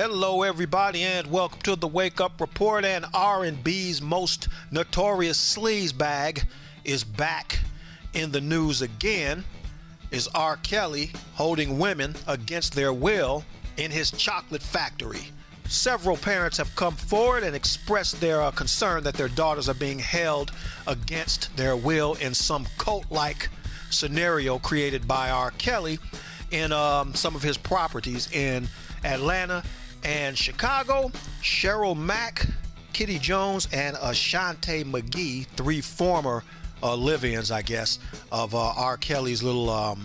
Hello everybody and welcome to the Wake Up Report. And R&B's most notorious sleaze bag is back in the news again. Is R. Kelly holding women against their will in his chocolate factory. Several parents have come forward and expressed their concern that their daughters are being held against their will in some cult-like scenario created by R. Kelly in some of his properties in Atlanta and Chicago. Cheryl Mack, Kitty Jones, and Ashante McGee, three former live-ins, I guess, of R. Kelly's little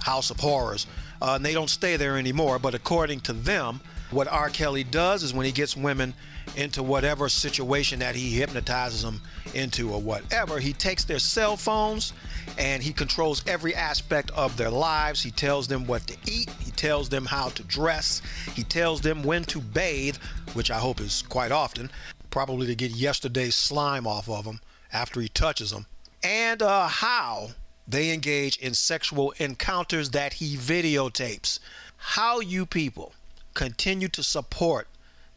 house of horrors. And they don't stay there anymore, but according to them, what R. Kelly does is when he gets women into whatever situation that he hypnotizes them into or whatever, he takes their cell phones and he controls every aspect of their lives. He tells them what to eat. He tells them how to dress. He tells them when to bathe, which I hope is quite often, probably to get yesterday's slime off of them after he touches them, and how they engage in sexual encounters that he videotapes. How you people continue to support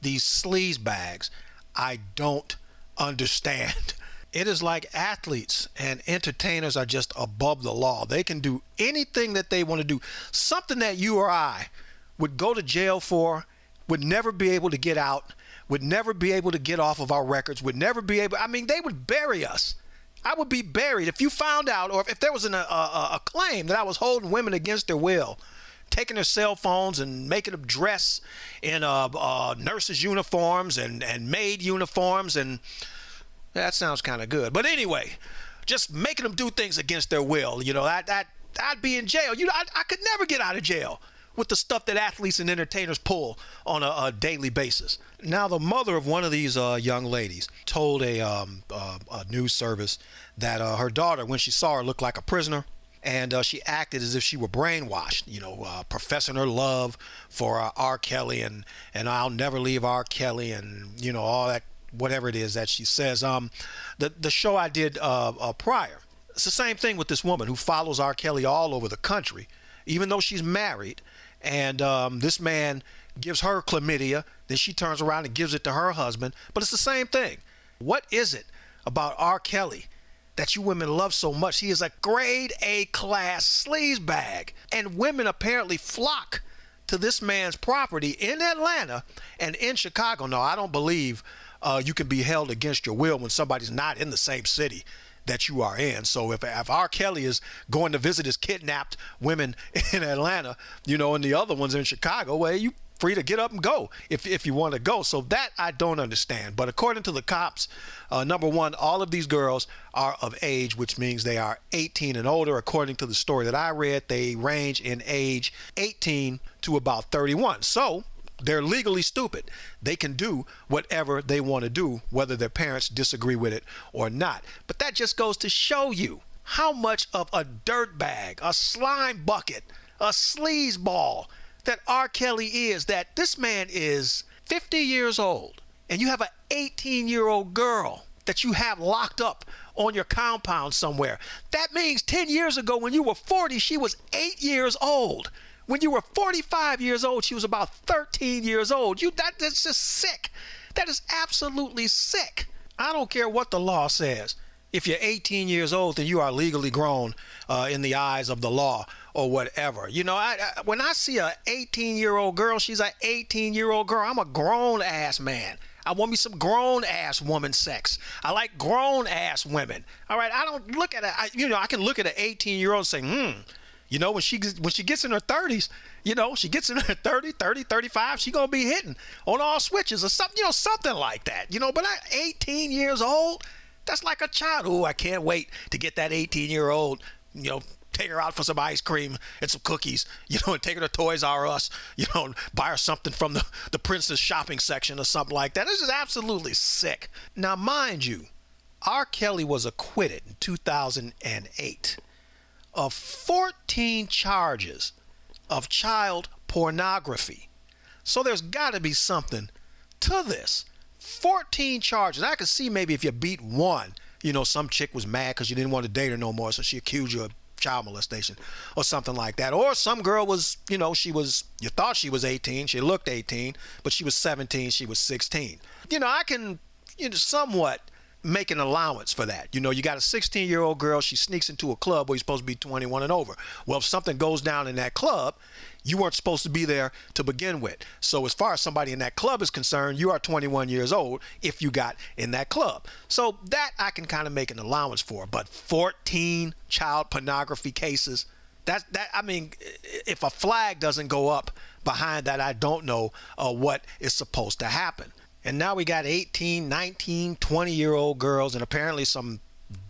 these sleaze bags, I don't understand. It is like athletes and entertainers are just above the law. They can do anything that they want to do. Something that you or I would go to jail for, would never be able to get out, would never be able to get off of our records, would never be able, I mean, they would bury us. I would be buried if you found out, or if there was a claim that I was holding women against their will, taking their cell phones and making them dress in nurses' uniforms and maid uniforms, and that sounds kind of good. But anyway, just making them do things against their will. You know, I'd be in jail. You know, I could never get out of jail with the stuff that athletes and entertainers pull on a daily basis. Now, the mother of one of these young ladies told a news service that her daughter, when she saw her, looked like a prisoner. And she acted as if she were brainwashed, you know, professing her love for R. Kelly and I'll never leave R. Kelly and, you know, all that, whatever it is that she says. The show I did prior, it's the same thing with this woman who follows R. Kelly all over the country, even though she's married. And this man gives her chlamydia, then she turns around and gives it to her husband. But it's the same thing. What is it about R. Kelly that you women love so much? He is a grade A class sleaze bag, and women apparently flock to this man's property in Atlanta and in Chicago. No, I don't believe you can be held against your will when somebody's not in the same city that you are in. So if R. Kelly is going to visit his kidnapped women in Atlanta, you know, and the other ones in Chicago, well, you free to get up and go if you want to go. So that I don't understand. But according to the cops, number one, all of these girls are of age, which means they are 18 and older. According to the story that I read, they range in age 18 to about 31. So they're legally stupid. They can do whatever they want to do, whether their parents disagree with it or not. But that just goes to show you how much of a dirtbag, a slime bucket, a sleaze ball that R. Kelly is, that this man is 50 years old and you have an 18-year-old girl that you have locked up on your compound somewhere. That means 10 years ago when you were 40, she was 8 years old. When you were 45 years old, she was about 13 years old. That's just sick. That is absolutely sick. I don't care what the law says. If you're 18 years old, then you are legally grown in the eyes of the law or whatever. You know, when I see a 18-year-old girl, she's an 18-year-old girl. I'm a grown-ass man. I want me some grown-ass woman sex. I like grown-ass women. All right, I don't look at it. I can look at an 18-year-old and say, you know, when she gets in her 30s, you know, she gets in her 30, 35, she going to be hitting on all switches or something, you know, something like that. You know, but I'm 18 years old. That's like a child. Oh, I can't wait to get that 18-year-old, you know, take her out for some ice cream and some cookies, you know, and take her to Toys R Us, you know, and buy her something from the Princess shopping section or something like that. This is absolutely sick. Now, mind you, R. Kelly was acquitted in 2008 of 14 charges of child pornography. So there's got to be something to this. 14 charges. I could see maybe if you beat one, you know, some chick was mad because you didn't want to date her no more, so she accused you of child molestation or something like that. Or some girl was, you thought she was 18, she looked 18, but she was 17, she was 16. I can, somewhat make an allowance for that. You got a 16-year-old girl, she sneaks into a club where you're supposed to be 21 and over. Well, if something goes down in that club, you weren't supposed to be there to begin with. So as far as somebody in that club is concerned, you are 21 years old if you got in that club. So that I can kind of make an allowance for. But 14 child pornography cases, if a flag doesn't go up behind that, I don't know what is supposed to happen. And now we got 18, 19, 20-year-old girls and apparently some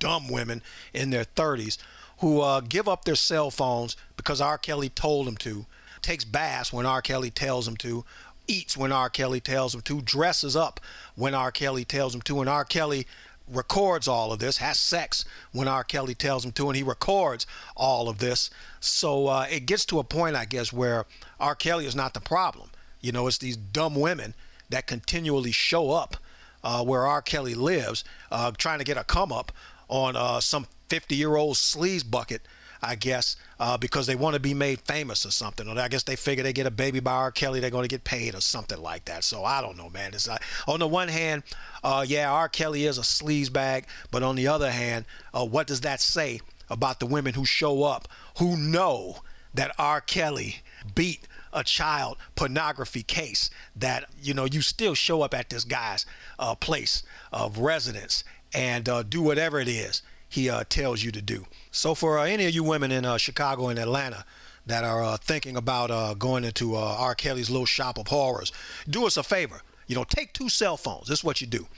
dumb women in their 30s who give up their cell phones because R. Kelly told them to, takes baths when R. Kelly tells them to, eats when R. Kelly tells them to, dresses up when R. Kelly tells them to, and R. Kelly records all of this, has sex when R. Kelly tells him to, and he records all of this. So it gets to a point, I guess, where R. Kelly is not the problem. It's these dumb women that continually show up where R. Kelly lives, trying to get a come up on some 50-year-old sleaze bucket, I guess, because they want to be made famous or something. Or I guess they figure they get a baby by R. Kelly, they're going to get paid or something like that. So I don't know, man. It's like, on the one hand, R. Kelly is a sleaze bag, but on the other hand, what does that say about the women who show up, who know that R. Kelly beat a child pornography case, that you still show up at this guy's place of residence and do whatever it is he tells you to do. So for any of you women in Chicago and Atlanta that are thinking about going into R. Kelly's little shop of horrors, do us a favor. Take 2 cell phones. This is what you do.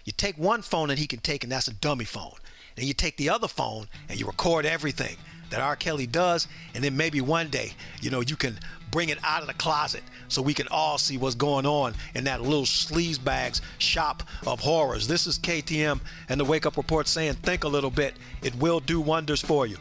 You take one phone that he can take, and that's a dummy phone. Then you take the other phone and you record everything that R. Kelly does, and then maybe one day, you can bring it out of the closet so we can all see what's going on in that little sleazebags shop of horrors. This is KTM and the Wake Up Report saying, think a little bit. It will do wonders for you.